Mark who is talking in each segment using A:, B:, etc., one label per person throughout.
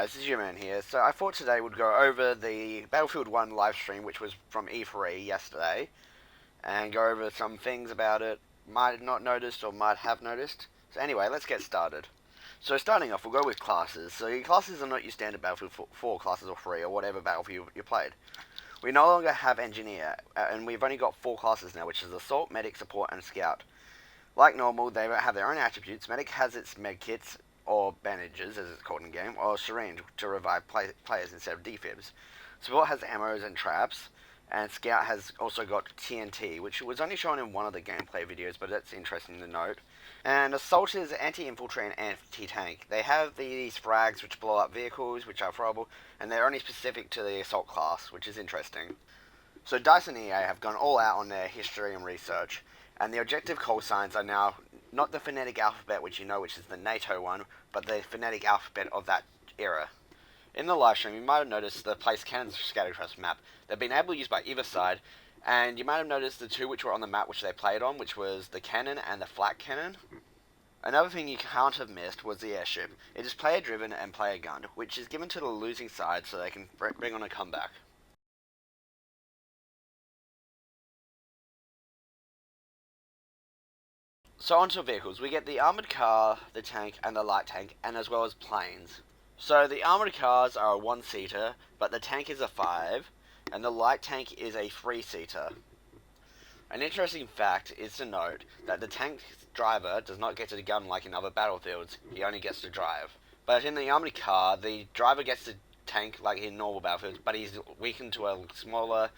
A: guys, this is your man here. So I thought today would go over the Battlefield 1 live stream, which was from E3 yesterday, and go over some things about it might have not noticed or might have noticed. So anyway, let's get started. So starting off, we'll go with classes. So your classes are not your standard Battlefield 4 classes or 3 or whatever Battlefield you played. We no longer have Engineer, and we've only got 4 classes now, which is Assault, Medic, Support, and Scout. Like normal, they have their own attributes. Medic has its med kits, or bandages, as it's called in game, or syringe to revive players instead of defibs. Support has ammos and traps, and Scout has also got TNT, which was only shown in one of the gameplay videos, but that's interesting to note. And Assault is anti-infiltrate and anti-tank. They have these frags which blow up vehicles, which are throwable, and they're only specific to the Assault class, which is interesting. So DICE and EA have gone all out on their history and research, and the objective call signs are now not the phonetic alphabet, which you know, which is the NATO one, but the phonetic alphabet of that era. In the live stream, you might have noticed the place cannons scatter across the map. They've been able to use by either side, and you might have noticed the two which were on the map which they played on, which was the cannon and the flak cannon. Another thing you can't have missed was the airship. It is player driven and player gunned, which is given to the losing side so they can bring on a comeback. So onto vehicles, we get the armoured car, the tank, and the light tank, and as well as planes. So the armoured cars are a 1-seater, but the tank is a 5, and the light tank is a 3-seater. An interesting fact is to note that the tank driver does not get to gun like in other battlefields, he only gets to drive. But in the armoured car, the driver gets to tank like in normal battlefields, but he's weakened to a smaller,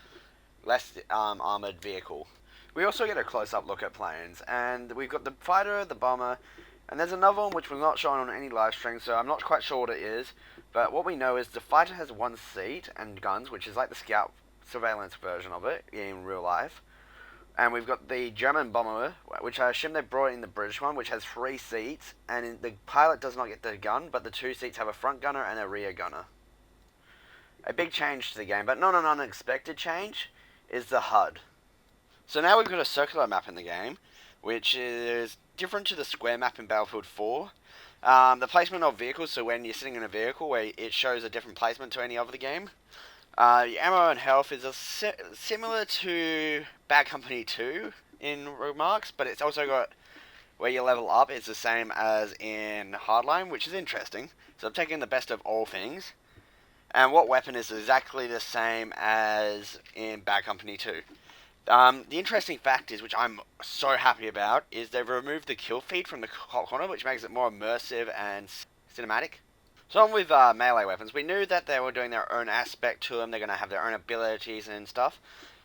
A: less armoured vehicle. We also get a close-up look at planes, and we've got the fighter, the bomber, and there's another one which was not shown on any live stream, so I'm not quite sure what it is, but what we know is the fighter has 1 seat and guns, which is like the scout surveillance version of it in real life. And we've got the German bomber, which I assume they brought in the British one, which has 3 seats, and the pilot does not get the gun, but the 2 seats have a front gunner and a rear gunner. A big change to the game, but not an unexpected change, is the HUD. So now we've got a circular map in the game, which is different to the square map in Battlefield 4. The placement of vehicles, so when you're sitting in a vehicle where it shows a different placement to any other game. The ammo and health is similar to Bad Company 2 in remarks, but it's also got where you level up is the same as in Hardline, which is interesting. So I'm taking the best of all things. And what weapon is exactly the same as in Bad Company 2. The interesting fact is, which I'm so happy about, is they've removed the kill feed from the corner, which makes it more immersive and cinematic. So on with melee weapons, we knew that they were doing their own aspect to them, they're going to have their own abilities and stuff.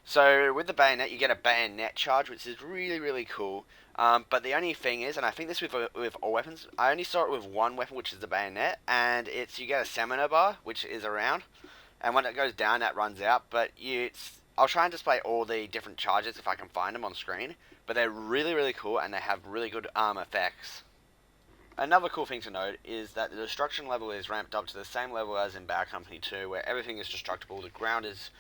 A: So with the bayonet, you get a bayonet charge, which is really, really cool. But the only thing is, and I think this with all weapons, I only saw it with one weapon, which is the bayonet, and you get a stamina bar, which is around, and when it goes down, that runs out, but I'll try and display all the different charges if I can find them on screen, but they're really, really cool and they have really good effects. Another cool thing to note is that the destruction level is ramped up to the same level as in Bad Company 2, where everything is destructible, the ground is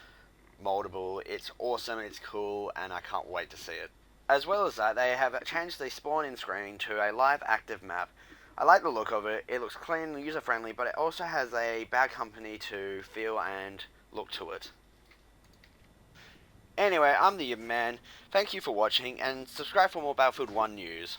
A: moldable, it's awesome, it's cool, and I can't wait to see it. As well as that, they have changed the spawn-in screen to a live active map. I like the look of it, it looks clean and user-friendly, but it also has a Bad Company 2 feel and look to it. Anyway, I'm the man. Thank you for watching, and subscribe for more Battlefield 1 news.